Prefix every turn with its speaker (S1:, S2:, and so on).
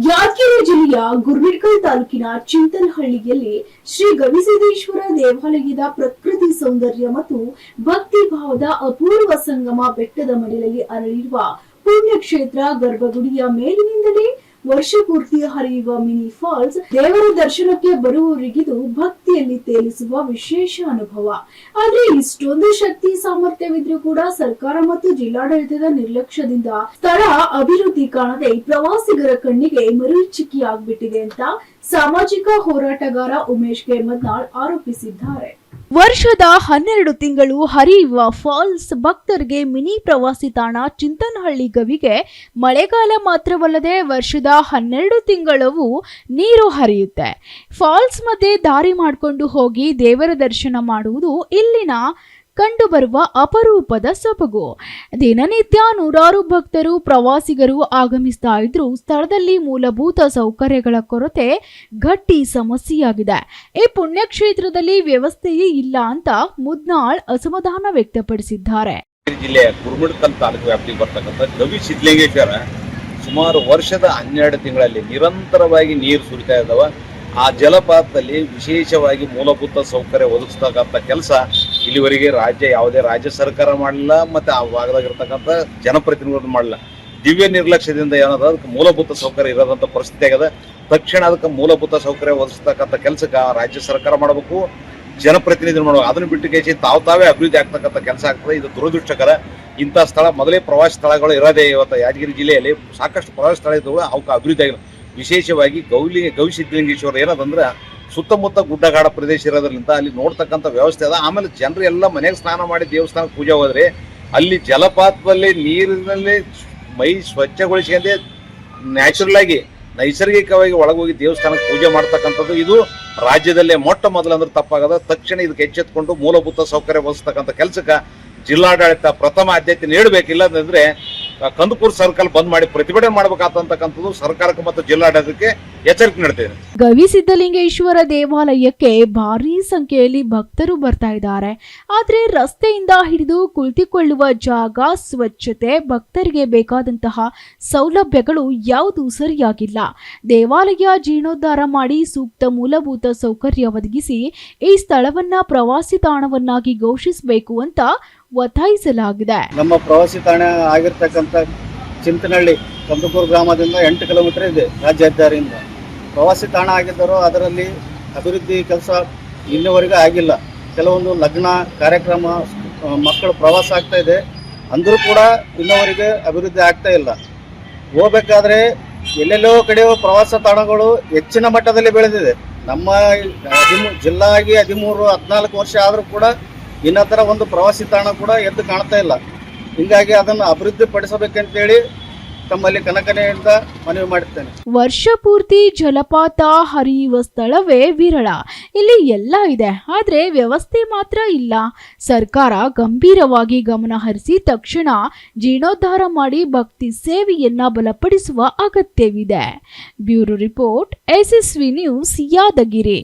S1: ಯಾದಗಿರಿ ಜಿಲ್ಲೆಯ ಗುರ್ಮಿಟ್ಕಲ್ ತಾಲೂಕಿನ ಚಿಂತನಹಳ್ಳಿಯಲ್ಲಿ ಶ್ರೀ ಗವಿಸಿದ್ದೇಶ್ವರ ದೇವಾಲಯದ ಪ್ರಕೃತಿ ಸೌಂದರ್ಯ ಮತ್ತು ಭಕ್ತಿ ಭಾವದ ಅಪೂರ್ವ ಸಂಗಮ ಬೆಟ್ಟದ ಮಡಿಲಲ್ಲಿ ಅರಳಿರುವ ಪುಣ್ಯಕ್ಷೇತ್ರ ಗರ್ಭಗುಡಿಯ ಮೇಲಿನಿಂದಲೇ ವರ್ಷ ಪೂರ್ತಿ ಹರಿಯುವ ಮಿನಿ ಫಾಲ್ಸ್ ದೇವರ ದರ್ಶನಕ್ಕೆ ಬರುವವರಿಗಿದು ಭಕ್ತಿಯಲ್ಲಿ ತೇಲಿಸುವ ವಿಶೇಷ ಅನುಭವ. ಆದ್ರೆ ಇಷ್ಟೊಂದು ಶಕ್ತಿ ಸಾಮರ್ಥ್ಯವಿದ್ರೂ ಕೂಡ ಸರ್ಕಾರ ಮತ್ತು ಜಿಲ್ಲಾಡಳಿತದ ನಿರ್ಲಕ್ಷ್ಯದಿಂದ ಸ್ಥಳ ಅಭಿವೃದ್ಧಿ ಕಾಣದೆ ಪ್ರವಾಸಿಗರ ಕಣ್ಣಿಗೆ ಮರೀಚಿಕೆಯಾಗ್ಬಿಟ್ಟಿದೆ ಅಂತ ಸಾಮಾಜಿಕ ಹೋರಾಟಗಾರ ಉಮೇಶ್ ಕೆ ಮದ್ನಾಳ್ ಆರೋಪಿಸಿದ್ದಾರೆ. ವರ್ಷದ 12 ತಿಂಗಳು ಹರಿಯುವ ಫಾಲ್ಸ್ ಭಕ್ತರಿಗೆ ಮಿನಿ ಪ್ರವಾಸಿ ತಾಣ ಚಿಂತನಹಳ್ಳಿ ಗವಿಗೆ ಮಳೆಗಾಲ ಮಾತ್ರವಲ್ಲದೆ ವರ್ಷದ 12 ತಿಂಗಳವೂ ನೀರು ಹರಿಯುತ್ತೆ. ಫಾಲ್ಸ್ ಮಧ್ಯೆ ದಾರಿ ಮಾಡಿಕೊಂಡು ಹೋಗಿ ದೇವರ ದರ್ಶನ ಮಾಡುವುದು ಇಲ್ಲಿನ ಕಂಡುಬರುವ ಅಪರೂಪದ ಸೊಬಗು. ದಿನನಿತ್ಯ ನೂರಾರು ಭಕ್ತರು ಪ್ರವಾಸಿಗರು ಆಗಮಿಸ್ತಾ ಇದ್ರು ಸ್ಥಳದಲ್ಲಿ ಮೂಲಭೂತ ಸೌಕರ್ಯಗಳ ಕೊರತೆ ಗಟ್ಟಿ ಸಮಸ್ಯೆಯಾಗಿದೆ. ಈ ಪುಣ್ಯಕ್ಷೇತ್ರದಲ್ಲಿ ವ್ಯವಸ್ಥೆಯೇ ಇಲ್ಲ ಅಂತ ಮುದ್ನಾಳ್ ಅಸಮಾಧಾನ ವ್ಯಕ್ತಪಡಿಸಿದ್ದಾರೆ.
S2: ಜಿಲ್ಲೆಯ ಗುರ್ಮಿಟ್ಕಲ್ ತಾಲೂಕು ವ್ಯಾಪ್ತಿಗೆ ಬರ್ತಕ್ಕಂಥ ಗವಿ ಸಿದ್ಧಲಿಂಗೇಶ್ವರ ಸುಮಾರು ವರ್ಷದ 12 ತಿಂಗಳಲ್ಲಿ ನಿರಂತರವಾಗಿ ನೀರು ಸುರಿತಾ ಇದ್ದಾವ. ಆ ಜಲಪಾತದಲ್ಲಿ ವಿಶೇಷವಾಗಿ ಮೂಲಭೂತ ಸೌಕರ್ಯ ಒದಗಿಸ್ತಕ್ಕಂಥ ಕೆಲಸ ಇಲ್ಲಿವರೆಗೆ ಯಾವುದೇ ರಾಜ್ಯ ಸರ್ಕಾರ ಮಾಡಲಿಲ್ಲ, ಮತ್ತು ಆ ಭಾಗದಾಗಿರ್ತಕ್ಕಂಥ ಜನಪ್ರತಿನಿಧಿಗಳು ಮಾಡಲಿಲ್ಲ. ದಿವ್ಯ ನಿರ್ಲಕ್ಷ್ಯದಿಂದ ಏನದ ಅದಕ್ಕೆ ಮೂಲಭೂತ ಸೌಕರ್ಯ ಇರೋದಂಥ ಪರಿಸ್ಥಿತಿ ಆಗದ. ತಕ್ಷಣ ಅದಕ್ಕೆ ಮೂಲಭೂತ ಸೌಕರ್ಯ ಒದಗಿಸ್ತಕ್ಕಂಥ ಕೆಲಸಕ್ಕೆ ರಾಜ್ಯ ಸರ್ಕಾರ ಮಾಡಬೇಕು, ಜನಪ್ರತಿನಿಧಿಗಳು ಮಾಡಬೇಕು. ಅದನ್ನು ಬಿಟ್ಟು ಕೇಸಿ ತಾವೇ ಅಭಿವೃದ್ಧಿ ಆಗ್ತಕ್ಕಂಥ ಕೆಲಸ ಆಗ್ತದೆ. ಇದು ದುರದೃಷ್ಟಕರ. ಇಂಥ ಸ್ಥಳ ಮೊದಲೇ ಪ್ರವಾಸಿ ಸ್ಥಳಗಳು ಇರೋದೇ. ಇವತ್ತು ಯಾದಗಿರಿ ಜಿಲ್ಲೆಯಲ್ಲಿ ಸಾಕಷ್ಟು ಪ್ರವಾಸಿ ಸ್ಥಳ ಇದ್ದವು, ಅವಕ್ಕೆ ಅಭಿವೃದ್ಧಿ ಆಗಿಲ್ಲ. ವಿಶೇಷವಾಗಿ ಗವಿ ಸಿದ್ಧಲಿಂಗೇಶ್ವರ ಏನದಂದ್ರೆ ಸುತ್ತಮುತ್ತ ಗುಡ್ಡಗಾಡ ಪ್ರದೇಶ ಇರೋದ್ರಿಂದ ಅಲ್ಲಿ ನೋಡ್ತಕ್ಕಂಥ ವ್ಯವಸ್ಥೆ ಅದ. ಆಮೇಲೆ ಜನರು ಎಲ್ಲ ಮನೆಗೆ ಸ್ನಾನ ಮಾಡಿ ದೇವಸ್ಥಾನಕ್ಕೆ ಪೂಜೆ ಹೋದ್ರೆ ಅಲ್ಲಿ ಜಲಪಾತದಲ್ಲಿ ನೀರಿನಲ್ಲಿ ಮೈ ಸ್ವಚ್ಛಗೊಳಿಸಿಕೊಂಡೆ ನ್ಯಾಚುರಲ್ ಆಗಿ ನೈಸರ್ಗಿಕವಾಗಿ ಒಳಗೋಗಿ ದೇವಸ್ಥಾನಕ್ಕೆ ಪೂಜೆ ಮಾಡ್ತಕ್ಕಂಥದ್ದು ಇದು ರಾಜ್ಯದಲ್ಲೇ ಮೊಟ್ಟ ಮೊದಲು ಅಂದ್ರೆ ತಪ್ಪಾಗದ. ತಕ್ಷಣ ಇದಕ್ಕೆ ಎಚ್ಚೆತ್ಕೊಂಡು ಮೂಲಭೂತ ಸೌಕರ್ಯ ಒದಗಿಸ್ತಕ್ಕಂಥ ಕೆಲಸಕ್ಕೆ ಜಿಲ್ಲಾಡಳಿತ ಪ್ರಥಮ ಆದ್ಯತೆ ನೀಡಬೇಕಿಲ್ಲ ಅಂತಂದ್ರೆ ಕಂದಕೂರು ಸರ್ಕಲ್ ಬಂದ್ ಮಾಡಿ ಪ್ರತಿಭಟನೆ ಮಾಡಬೇಕಾದಂತಕ್ಕಂಥದ್ದು ಸರ್ಕಾರಕ್ಕೆ ಮತ್ತು ಜಿಲ್ಲಾಡಳಿತಕ್ಕೆ ಎಚ್ಚರಿಕೆ ನೀಡುತ್ತೇನೆ.
S1: ಗವಿ ಸಿದ್ಧಲಿಂಗೇಶ್ವರ ದೇವಾಲಯಕ್ಕೆ ಭಾರೀ ಸಂಖ್ಯೆಯಲ್ಲಿ ಭಕ್ತರು ಬರ್ತಾ ಇದ್ದಾರೆ. ಆದ್ರೆ ರಸ್ತೆಯಿಂದ ಹಿಡಿದು ಕುಳಿತುಕೊಳ್ಳುವ ಜಾಗ, ಸ್ವಚ್ಛತೆ, ಭಕ್ತರಿಗೆ ಬೇಕಾದಂತಹ ಸೌಲಭ್ಯಗಳು ಯಾವುದೂ ಸರಿಯಾಗಿಲ್ಲ. ದೇವಾಲಯ ಜೀರ್ಣೋದ್ಧಾರ ಮಾಡಿ ಸೂಕ್ತ ಮೂಲಭೂತ ಸೌಕರ್ಯ ಒದಗಿಸಿ ಈ ಸ್ಥಳವನ್ನ ಪ್ರವಾಸಿ ತಾಣವನ್ನಾಗಿ ಘೋಷಿಸಬೇಕು ಅಂತ ಒತ್ತಾಯಿಸಲಾಗಿದೆ.
S3: ನಮ್ಮ ಪ್ರವಾಸಿ ತಾಣ ಆಗಿರ್ತಕ್ಕಂಥ ಚಿಂತನಹಳ್ಳಿ ಕಂದಕೂರು ಗ್ರಾಮದಿಂದ 8 ಕಿಲೋಮೀಟರ್ ಇದೆ ರಾಜ್ಯ ಹೆದ್ದಾರಿಯಿಂದ. ಪ್ರವಾಸಿ ತಾಣ ಆಗಿದ್ದರೂ ಅದರಲ್ಲಿ ಅಭಿವೃದ್ಧಿ ಕೆಲಸ ಇನ್ನುವರೆಗೂ ಆಗಿಲ್ಲ. ಕೆಲವೊಂದು ಲಗ್ನ ಕಾರ್ಯಕ್ರಮ, ಮಕ್ಕಳು ಪ್ರವಾಸ ಆಗ್ತಾ ಇದೆ, ಅಂದರೂ ಕೂಡ ಇನ್ನುವರೆಗೆ ಅಭಿವೃದ್ಧಿ ಆಗ್ತಾ ಇಲ್ಲ. ಹೋಗ್ಬೇಕಾದ್ರೆ ಎಲ್ಲೆಲ್ಲೋ ಕಡೆ ಪ್ರವಾಸ ತಾಣಗಳು ಹೆಚ್ಚಿನ ಮಟ್ಟದಲ್ಲಿ ಬೆಳೆದಿದೆ. ನಮ್ಮ ಜಿಲ್ಲಾ ಆಗಿ 13-14 ವರ್ಷ ಆದರೂ ಕೂಡ ಇನ್ನತರ ಒಂದು ಪ್ರವಾಸಿ ತಾಣ ಕೂಡ ಎದ್ದು ಕಾಣ್ತಾ ಇಲ್ಲ. ಹೀಗಾಗಿ ಅದನ್ನು ಅಭಿವೃದ್ಧಿ ಪಡಿಸಬೇಕಂತೇಳಿ ತಮ್ಮಲ್ಲಿ ಕನಕನೆಯಿಂದ ಮನವಿ ಮಾಡುತ್ತೇನೆ.
S1: ವರ್ಷ ಪೂರ್ತಿ ಜಲಪಾತ ಹರಿಯುವ ಸ್ಥಳವೇ ವಿರಳ. ಇಲ್ಲಿ ಎಲ್ಲ ಇದೆ, ಆದ್ರೆ ವ್ಯವಸ್ಥೆ ಮಾತ್ರ ಇಲ್ಲ. ಸರ್ಕಾರ ಗಂಭೀರವಾಗಿ ಗಮನ ಹರಿಸಿ ತಕ್ಷಣ ಜೀರ್ಣೋದ್ಧಾರ ಮಾಡಿ ಭಕ್ತಿ ಸೇವೆಯನ್ನ ಬಲಪಡಿಸುವ ಅಗತ್ಯವಿದೆ. Bureau report, SSV news, Yadgir.